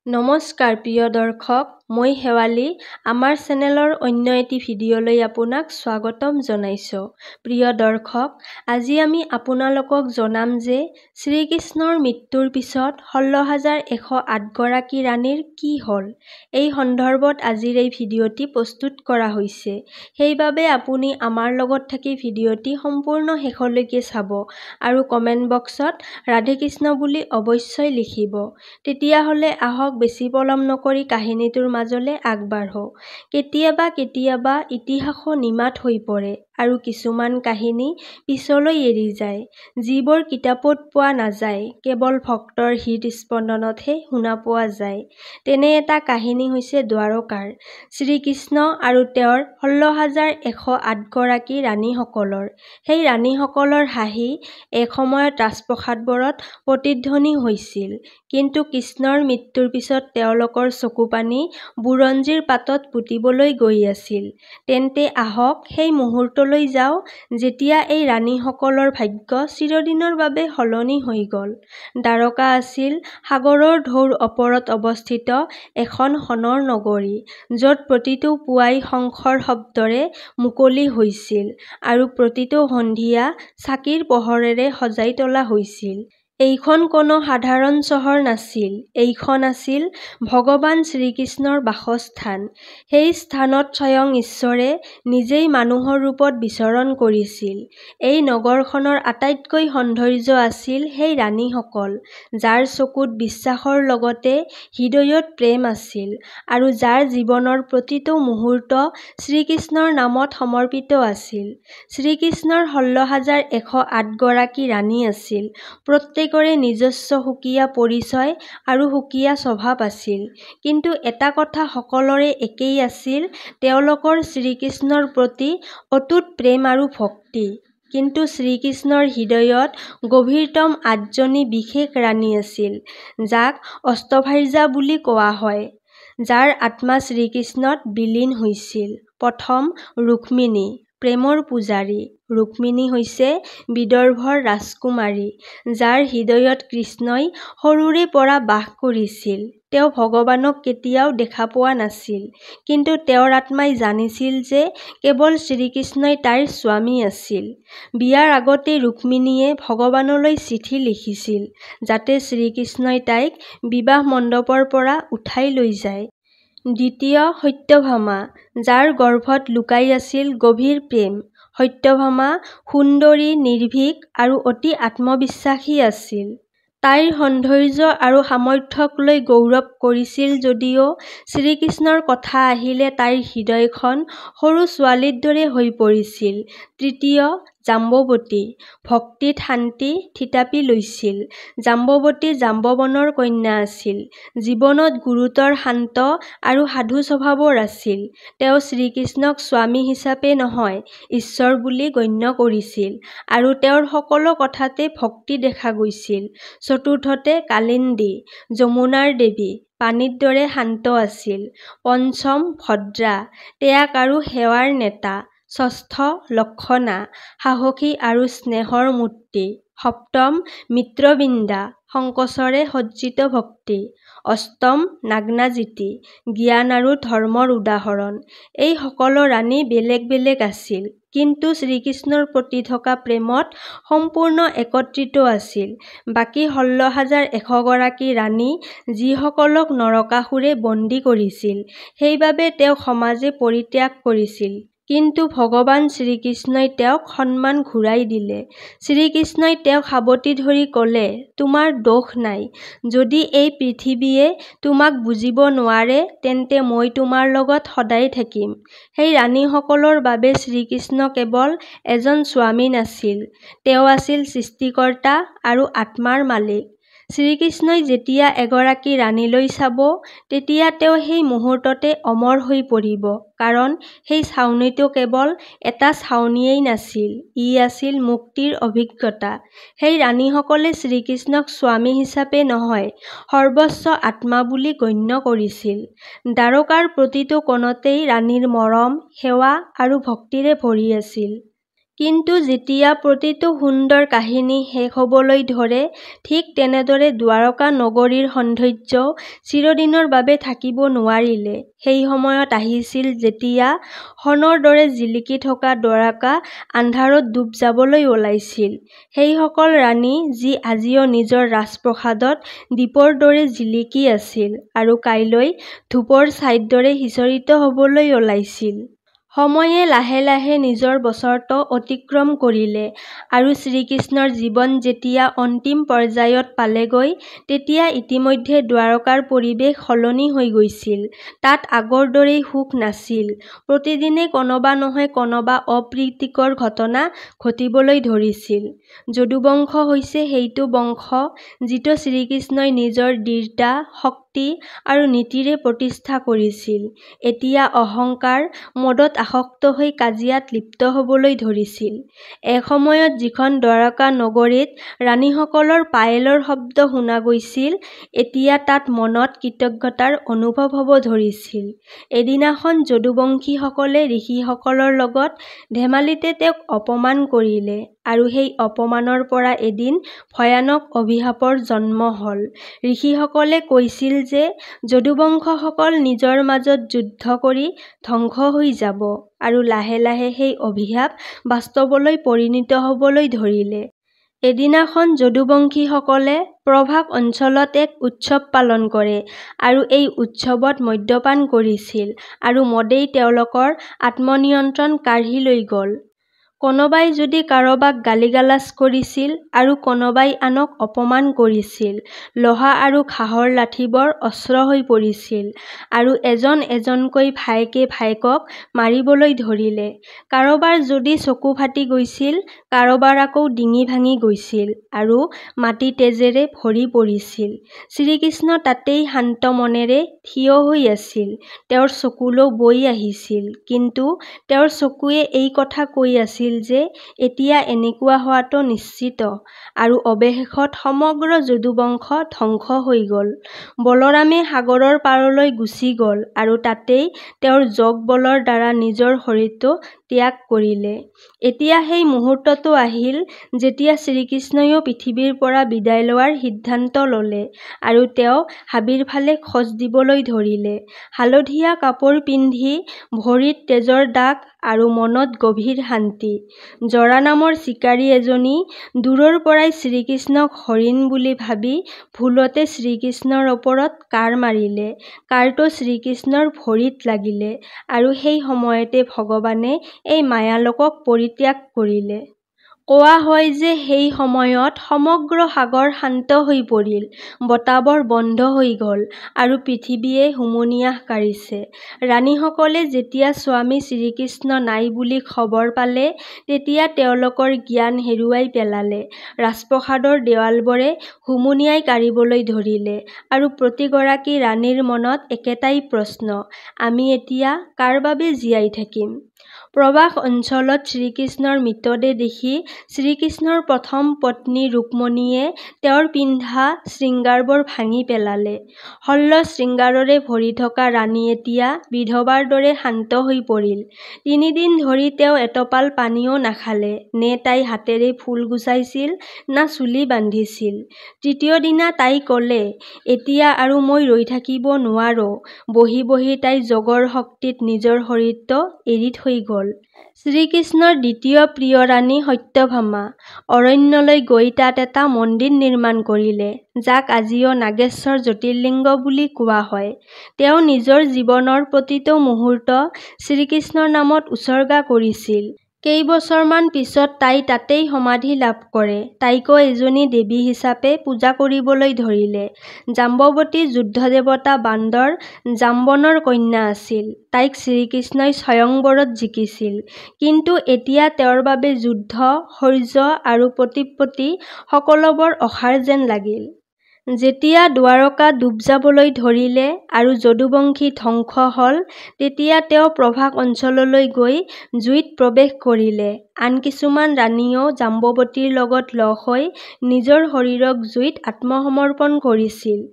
নমস্কাৰ প্ৰিয় দৰ্শক, মই শেৱালী। আমাৰ চেনেলৰ অন্য এটি ভিডিঅ'লৈ আপোনাক স্বাগতম জনাইছোঁ। প্ৰিয় দৰ্শক, আজি আমি আপোনালোকক জনাম যে শ্ৰীকৃষ্ণৰ মৃত্যুৰ পিছত ১৬,১০৮ গৰাকী ৰাণীৰ কি হ'ল। এই সন্দৰ্ভত আজিৰ এই ভিডিঅ'টি প্ৰস্তুত কৰা হৈছে। সেইবাবে আপুনি আমাৰ লগত থাকি ভিডিঅ'টি সম্পূৰ্ণ শেষলৈকে চাব আৰু কমেণ্ট বক্সত ৰাধে কৃষ্ণ বুলি অৱশ্যই লিখিব। তেতিয়াহ'লে আহক বেছি পলম নকৰি কাহিনীটোৰ মাজলৈ আগবাঢ়ো। কেতিয়াবা ইতিহাসো নিমাত হৈ পৰে আৰু কিছুমান কাহিনী পিছলৈ এৰি যায়, যিবোৰ কিতাপত পোৱা নাযায়, কেৱল ভক্তৰ হৃদস্পন্দনতহে শুনা পোৱা যায়। তেনে এটা কাহিনী হৈছে দ্বাৰকাৰ শ্ৰীকৃষ্ণ আৰু তেওঁৰ ১৬,১০৮ গৰাকী ৰাণীসকলৰ। সেই ৰাণীসকলৰ হাঁহি এসময়ত ৰাজপ্ৰসাদবোৰত প্ৰতিধ্বনি হৈছিল, কিন্তু কৃষ্ণৰ মৃত্যুৰ পিছত তেওঁলোকৰ চকুপানী বুৰঞ্জীৰ পাতত পুতিবলৈ গৈ আছিল। তেন্তে আহক সেই মুহূৰ্তলৈ যাওঁ, যেতিয়া এই ৰাণীসকলৰ ভাগ্য চিৰদিনৰ বাবে সলনি হৈ গ'ল। দ্বাৰকা আছিল সাগৰৰ ঢৌৰ ওপৰত অৱস্থিত এখন সোণৰ নগৰী, য'ত প্ৰতিটো পুৱাই শংখৰ শব্দৰে মুকলি হৈছিল আৰু প্ৰতিটো সন্ধিয়া চাকিৰ পোহৰেৰে সজাই তোলা হৈছিল। এইখন কোনো সাধাৰণ চহৰ নাছিল, এইখন আছিল ভগৱান শ্ৰীকৃষ্ণৰ বাসস্থান। সেই স্থানত স্বয়ং ঈশ্বৰে নিজেই মানুহৰ ৰূপত বিচৰণ কৰিছিল। এই নগৰখনৰ আটাইতকৈ সৌন্দৰ্য আছিল সেই ৰাণীসকল, যাৰ চকুত বিশ্বাসৰ লগতে হৃদয়ত প্ৰেম আছিল আৰু যাৰ জীৱনৰ প্ৰতিটো মুহূৰ্ত শ্ৰীকৃষ্ণৰ নামত সমৰ্পিত আছিল। শ্ৰীকৃষ্ণৰ ১৬,১০৮ গৰাকী ৰাণী আছিল। প্ৰত্যেকৰে নিজস্ব সুকীয়া পৰিচয় আৰু সুকীয়া স্বভাৱ আছিল, কিন্তু এটা কথা সকলোৰে একেই আছিল, তেওঁলোকৰ শ্ৰীকৃষ্ণৰ প্ৰতি অটুট প্ৰেম আৰু ভক্তি। কিন্তু শ্ৰীকৃষ্ণৰ হৃদয়ত গভীৰতম আঠজনী বিশেষ ৰাণী আছিল, যাক অষ্টভাৰ্যা বুলি কোৱা হয়, যাৰ আত্মা শ্ৰীকৃষ্ণত বিলীন হৈছিল। প্ৰথম, ৰুক্মিণী, প্ৰেমৰ পূজাৰী। ৰুক্মিণী হৈছে বিদৰ্ভৰ ৰাজকুমাৰী, যাৰ হৃদয়ত কৃষ্ণই সৰুৰে পৰা বাস কৰিছিল। তেওঁ ভগৱানক কেতিয়াও দেখা পোৱা নাছিল, কিন্তু তেওঁৰ আত্মাই জানিছিল যে কেৱল শ্ৰীকৃষ্ণই তাইৰ স্বামী আছিল। বিয়াৰ আগতে ৰুক্মিণীয়ে ভগৱানলৈ চিঠি লিখিছিল, যাতে শ্ৰীকৃষ্ণই তাইক বিবাহ মণ্ডপৰ পৰা উঠাই লৈ যায়। দ্বিতীয়, সত্যভামা, যাৰ গৰ্ভত লুকাই আছিল গভীৰ প্ৰেম। সত্যভামা সুন্দৰী, নিৰ্ভীক আৰু অতি আত্মবিশ্বাসী আছিল। তাইৰ সৌন্দৰ্য আৰু সামৰ্থ্যক লৈ গৌৰৱ কৰিছিল যদিও শ্ৰীকৃষ্ণৰ কথা আহিলে তাইৰ হৃদয়খন সৰু ছোৱালীৰ দৰে হৈ পৰিছিল। তৃতীয়, জাম্বৱতী, ভক্তিত শান্তি থিতাপি লৈছিল। জাম্বৱতী জাম্বৱনৰ কন্যা আছিল, জীৱনত গুৰুতৰ, শান্ত আৰু সাধু স্বভাৱৰ আছিল। তেওঁ শ্ৰীকৃষ্ণক স্বামী হিচাপে নহয়, ঈশ্বৰ বুলি গণ্য কৰিছিল আৰু তেওঁৰ সকলো কথাতে ভক্তি দেখা গৈছিল। চতুৰ্থতে, কালিন্দী, যমুনাৰ দেৱী, পানীৰ দৰে শান্ত আছিল। পঞ্চম, ভদ্ৰা, ত্যাগ আৰু সেৱাৰ নেতা। ষষ্ঠ, লক্ষণা, সাহসী আৰু স্নেহৰ মূৰ্তি। সপ্তম, মিত্ৰবৃন্দা, সংকোচৰে সজ্জিত ভক্তি। অষ্টম, নাগ্নাজিতি, জ্ঞান আৰু ধৰ্মৰ উদাহৰণ। এই সকলো ৰাণী বেলেগ বেলেগ আছিল, কিন্তু শ্ৰীকৃষ্ণৰ প্ৰতি থকা প্ৰেমত সম্পূৰ্ণ একত্ৰিত আছিল। বাকী ১৬,১০০ গৰাকী ৰাণী, যিসকলক নৰকাসুৰে বন্দী কৰিছিল, সেইবাবে তেওঁক সমাজে পৰিত্যাগ কৰিছিল, কিন্তু ভগৱান শ্ৰীকৃষ্ণই তেওঁক সন্মান ঘূৰাই দিলে। শ্ৰীকৃষ্ণই তেওঁক সাৱটি ধৰি ক'লে, তোমাৰ দোষ নাই। যদি এই পৃথিৱীয়ে তোমাক বুজিব নোৱাৰে, তেন্তে মই তোমাৰ লগত সদায় থাকিম। সেই ৰাণীসকলৰ বাবে শ্ৰীকৃষ্ণ কেৱল এজন স্বামী নাছিল, তেওঁ আছিল সৃষ্টিকৰ্তা আৰু আত্মাৰ মালিক। শ্ৰীকৃষ্ণই যেতিয়া এগৰাকী ৰাণীলৈ চাব, তেতিয়া তেওঁ সেই মুহূৰ্ততে অমৰ হৈ পৰিব, কাৰণ সেই ছাউনীটো কেৱল এটা ছাউনীয়েই নাছিল, ই আছিল মুক্তিৰ অভিজ্ঞতা। সেই ৰাণীসকলে শ্ৰীকৃষ্ণক স্বামী হিচাপে নহয়, সৰ্বোচ্চ আত্মা বুলি গণ্য কৰিছিল। দ্বাৰকাৰ প্ৰতিটো কোণতেই ৰাণীৰ মৰম, সেৱা আৰু ভক্তিৰে ভৰি আছিল। কিন্তু যেতিয়া প্ৰতিটো সুন্দৰ কাহিনী শেষ হ'বলৈ ধৰে, ঠিক তেনেদৰে দ্বাৰকা নগৰীৰ সৌন্দৰ্যও চিৰদিনৰ বাবে থাকিব নোৱাৰিলে। সেই সময়ত আহিছিল যেতিয়া সোণৰ দৰে জিলিকি থকা দ্বাৰকা আন্ধাৰত ডুব যাবলৈ ওলাইছিল। সেইসকল ৰাণী যি আজিও নিজৰ ৰাজপ্ৰসাদত দীপৰ দৰে জিলিকি আছিল আৰু কাইলৈ ধূপৰ ছাইৰ দৰে সিঁচৰিত হ'বলৈ ওলাইছিল। সময়ে লাহে লাহে নিজৰ বছৰটো অতিক্ৰম কৰিলে আৰু শ্ৰীকৃষ্ণৰ জীৱন যেতিয়া অন্তিম পৰ্যায়ত পালেগৈ, তেতিয়া ইতিমধ্যে দ্বাৰকাৰ পৰিৱেশ সলনি হৈ গৈছিল। তাত আগৰ দৰেই সুখ নাছিল। প্ৰতিদিনে কোনোবা নহয় কোনোবা অপ্ৰীতিকৰ ঘটনা ঘটিবলৈ ধৰিছিল। যদুবংশ হৈছে সেইটো বংশ যিটো শ্ৰীকৃষ্ণই নিজৰ দৃঢ়তা, শক্তি আৰু নীতিৰে প্ৰতিষ্ঠা কৰিছিল। এতিয়া অহংকাৰ, মদত আসক্ত হৈ কাজিয়াত লিপ্ত হ'বলৈ ধৰিছিল। এসময়ত যিখন দ্বাৰকা নগৰীত ৰাণীসকলৰ পায়েলৰ শব্দ শুনা গৈছিল, এতিয়া তাত মনত কৃতজ্ঞতাৰ অনুভৱ হ'ব ধৰিছিল। এদিনাখন যদুবংশীসকলে ঋষিসকলৰ লগত ধেমালিতে তেওঁক অপমান কৰিলে আৰু সেই অপমানৰ পৰা এদিন ভয়ানক অভিশাপৰ জন্ম হ'ল। ঋষিসকলে কৈছিল যে যদুবংশসকল নিজৰ মাজত যুদ্ধ কৰি ধ্বংস হৈ যাব আৰু লাহে লাহে সেই অভিশাপ বাস্তৱলৈ পৰিণত হ'বলৈ ধৰিলে। এদিনাখন যদুবংশীসকলে প্ৰভাস অঞ্চলত এক উৎসৱ পালন কৰে আৰু এই উৎসৱত মদ্যপান কৰিছিল আৰু মদেই তেওঁলোকৰ আত্মনিয়ন্ত্ৰণ কাঢ়ি লৈ গ'ল। কোনোবাই যদি কাৰোবাক গালি-গালাজ কৰিছিল আৰু কোনোবাই আনক অপমান কৰিছিল। লোহা আৰু ঘাঁহৰ লাঠিবোৰ অস্ত্ৰ হৈ পৰিছিল আৰু এজন এজনকৈ ভায়েকে ভায়েকক মাৰিবলৈ ধৰিলে। কাৰোবাৰ যদি চকু ফাটি গৈছিল, কাৰোবাৰ আকৌ ডিঙি ভাঙি গৈছিল আৰু মাটি তেজেৰে ভৰি পৰিছিল। শ্ৰীকৃষ্ণ তাতেই শান্ত মনেৰে থিয় হৈ আছিল। তেওঁৰ চকুলো বৈ আহিছিল, কিন্তু তেওঁৰ চকুৱে এই কথা কৈ আছিল যে এতিয়া এনেকুৱা হোৱাটো নিশ্চিত, আৰু অৱশেষত সমগ্ৰ যদুবংশ ধ্বংস হৈ গ'ল। বলৰামে সাগৰৰ পাৰলৈ গুচি গ'ল আৰু তাতেই তেওঁৰ যোগ বলৰ দ্বাৰা নিজৰ শৰীৰটো ত্যাগ কৰিলে। এতিয়া সেই মুহূৰ্তটো আহিল যেতিয়া শ্ৰীকৃষ্ণইও পৃথিৱীৰ পৰা বিদায় লোৱাৰ সিদ্ধান্ত ল'লে আৰু তেওঁ হাবিৰ ফালে খোজ দিবলৈ ধৰিলে। হালধীয়া কাপোৰ পিন্ধি, ভৰিত তেজৰ দাগ আৰু মনত গভীৰ শান্তি। জৰা নামৰ চিকাৰী এজনী দূৰৰ পৰাই শ্ৰীকৃষ্ণক হৰিণ বুলি ভাবি ভুলতে শ্ৰীকৃষ্ণৰ ওপৰত কাঁড় মাৰিলে। কাঁড়টো শ্ৰীকৃষ্ণৰ ভৰিত লাগিলে আৰু সেই সময়তে ভগৱানে এই মায়ালোকক পৰিত্যাগ কৰিলে। কোৱা হয় যে সেই সময়ত সমগ্ৰ সাগৰ শান্ত হৈ পৰিল, বতাহবোৰ বন্ধ হৈ গ'ল আৰু পৃথিৱীয়ে হুমুনিয়াহ কাঢ়িছে। ৰাণীসকলে যেতিয়া স্বামী শ্ৰীকৃষ্ণ নাই বুলি খবৰ পালে, তেতিয়া তেওঁলোকৰ জ্ঞান হেৰুৱাই পেলালে। ৰাজপ্ৰসাদৰ দেৱালবোৰে হুমুনিয়াই কাঢ়িবলৈ ধৰিলে আৰু প্ৰতিগৰাকী ৰাণীৰ মনত একেটাই প্ৰশ্ন, আমি এতিয়া কাৰ বাবে জীয়াই থাকিম? প্ৰভাস অঞ্চলত শ্ৰীকৃষ্ণৰ মৃতদেহ দেখি শ্ৰীকৃষ্ণৰ প্ৰথম পত্নী ৰুক্মণীয়ে তেওঁৰ পিন্ধা শৃংগাৰবোৰ ভাঙি পেলালে। শল্য শৃংগাৰেৰে ভৰি থকা ৰাণী এতিয়া বিধৱাৰ দৰে শান্ত হৈ পৰিল। ৩ দিন ধৰি তেওঁ এটোপাল পানীও নাখালে, নে তাই হাতেৰে ফুল গুচাইছিল না চুলি বান্ধিছিল। তৃতীয় দিনা তাই ক'লে, এতিয়া আৰু মই ৰৈ থাকিব নোৱাৰো। বহি বহি তাই যোগৰ শক্তিত নিজৰ শৰীৰটো এৰি থৈ গ'ল। শ্ৰীকৃষ্ণৰ দ্বিতীয় প্ৰিয় ৰাণী সত্যভামা অৰণ্যলৈ গৈ তাত এটা মন্দিৰ নিৰ্মাণ কৰিলে, যাক আজিও নাগেশ্বৰ জ্যোতিৰ্লিংগ বুলি কোৱা হয়। তেওঁ নিজৰ জীৱনৰ প্ৰতিটো মুহূৰ্ত শ্ৰীকৃষ্ণৰ নামত উচৰ্গা কৰিছিল। কেইবছৰমান পিছত তাই তাতেই সমাধি লাভ কৰে। তাইকো এজনী দেৱী হিচাপে পূজা কৰিবলৈ ধৰিলে। জাম্বৱতী যুদ্ধ দেৱতা বান্দৰ জাম্বনৰ কন্যা আছিল। তাইক শ্ৰীকৃষ্ণই স্বয়ংবৰত জিকিছিল। কিন্তু এতিয়া তেওঁৰ বাবে যুদ্ধ, শৌৰ্য আৰু প্ৰতিপত্তি সকলোবোৰ অসাৰ যেন লাগিল। যেতিয়া দ্বাৰকা ডুব যাবলৈ ধৰিলে আৰু যদুবংশী ধ্বংস হ'ল, তেতিয়া তেওঁ প্ৰভাস অঞ্চললৈ গৈ জুইত প্ৰৱেশ কৰিলে আন কিছুমান ৰাণীয়েও জাম্বৱতীৰ লগত লগ হৈ নিজৰ শৰীৰক জুইত আত্মসমৰ্পণ কৰিছিল।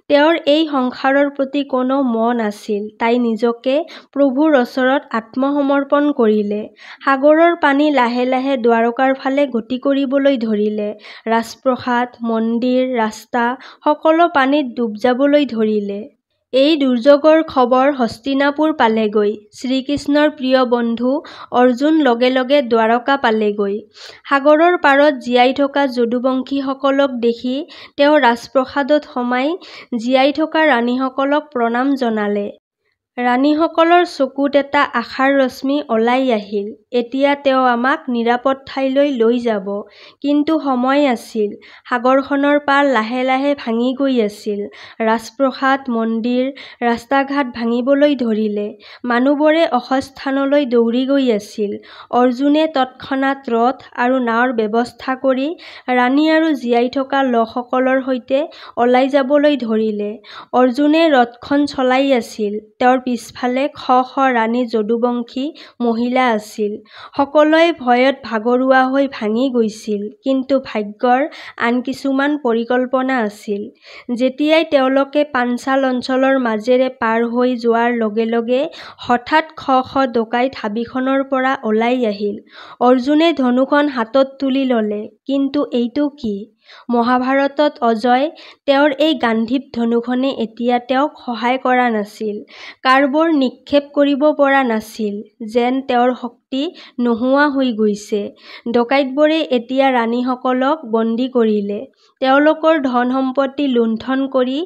তেওঁৰ এই সংসাৰৰ প্ৰতি কোনো মোহ নাছিল। তাই নিজকে প্ৰভুৰ ওচৰত আত্মসমৰ্পণ কৰিলে। সাগৰৰ পানী লাহে লাহে দ্বাৰকাৰ ফালে গতি কৰিবলৈ ধৰিলে। ৰাজপ্ৰসাদ, মন্দিৰ, ৰাস্তা সকলো পানীত ডুব যাবলৈ ধৰিলে। এই দুৰ্যোগৰ খবৰ হস্তিনাপুৰ পালেগৈ। শ্ৰীকৃষ্ণৰ প্ৰিয় বন্ধু অৰ্জুন লগে লগে দ্বাৰকা পালেগৈ। সাগৰৰ পাৰত জীয়াই থকা যদুবংশীসকলক দেখি তেওঁ ৰাজপ্ৰসাদত সোমাই জীয়াই থকা ৰাণীসকলক প্ৰণাম জনালে। ৰাণীসকলৰ চকুত এটা আশাৰ ৰশ্মি ওলাই আহিল। এতিয়া তেওঁ আমাক নিৰাপদ ঠাইলৈ লৈ যাব। কিন্তু সময় আছিল। সাগৰখনৰ পাৰ লাহে লাহে ভাঙি গৈ আছিল। ৰাজপ্ৰসাদ, মন্দিৰ, ৰাস্তা-ঘাট ভাঙিবলৈ ধৰিলে। মানুহবোৰে ওখ স্থানলৈ দৌৰি গৈ আছিল। অৰ্জুনে তৎক্ষণাত ৰথ আৰু নাওৰ ব্যৱস্থা কৰি ৰাণী আৰু জীয়াই থকা লোকসকলৰ সৈতে ওলাই যাবলৈ ধৰিলে। অৰ্জুনে ৰথখন চলাই আছিল। তেওঁৰ পিছফালে শ শ ৰাণী যদুবংশী মহিলা আছিল। সকলোৱে ভয়ত ভাগৰুৱা হৈ ভাঙি গৈছিল। কিন্তু ভাগ্যৰ আন কিছুমান পৰিকল্পনা আছিল। যেতিয়াই তেওঁলোকে পাঞ্চাল অঞ্চলৰ মাজেৰে পাৰ হৈ যোৱাৰ লগে লগে হঠাৎ শ শ ডকাইত হাবিখনৰ পৰা ওলাই আহিল। অৰ্জুনে ধনুখন হাতত তুলি ল'লে। কিন্তু এইটো কি? মহাভাৰতত অজয়, তেওঁৰ এই গান্ধীৱ ধনুখনে এতিয়া তেওঁক সহায় কৰা নাছিল। কাঁড়বোৰ নিক্ষেপ কৰিব পৰা নাছিল। যেন তেওঁৰ শক্তি নোহোৱা হৈ গৈছে। ডকাইতবোৰে এতিয়া ৰাণীসকলক বন্দী কৰিলে। তেওঁলোকৰ ধন-সম্পত্তি লুণ্ঠন কৰি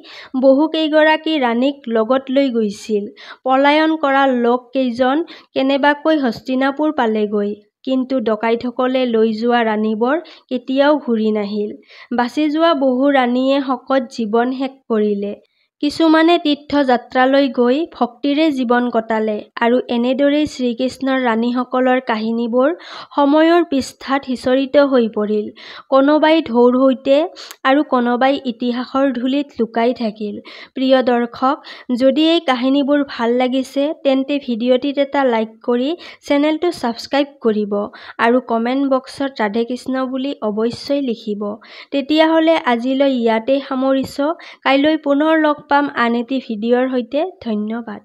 বহুকেইগৰাকী ৰাণীক লগত লৈ গৈছিল। পলায়ন কৰা লোক কেইজন কেনেবাকৈ হস্তিনাপুৰ পালেগৈ। কিন্তু ডকাইতসকলে লৈ যোৱা ৰাণীবোৰ কেতিয়াও ঘূৰি নাহিল। বাচি যোৱা বহু ৰাণীয়ে শকত জীৱন শেষ কৰিলে। কিছুমানে তীৰ্থযাত্ৰালৈ গৈ ভক্তিৰে জীৱন কটালে। আৰু এনেদৰেই শ্ৰীকৃষ্ণৰ ৰাণীসকলৰ কাহিনীবোৰ সময়ৰ পৃষ্ঠাত সিঁচৰিত হৈ পৰিল। কোনোবাই ঢৌৰ সৈতে আৰু কোনোবাই ইতিহাসৰ ধূলিত লুকাই থাকিল। প্ৰিয় দৰ্শক, যদি এই কাহিনীবোৰ ভাল লাগিছে তেন্তে ভিডিঅ'টিত এটা লাইক কৰি চেনেলটো ছাবস্ক্ৰাইব কৰিব আৰু কমেণ্ট বক্সত ৰাধে কৃষ্ণ বুলি অৱশ্যই লিখিব। তেতিয়াহ'লে আজিলৈ ইয়াতেই সামৰিছোঁ। কাইলৈ পুনৰ লগ পাম আন এটি ভিডিঅ'ৰ সৈতে। ধন্যবাদ।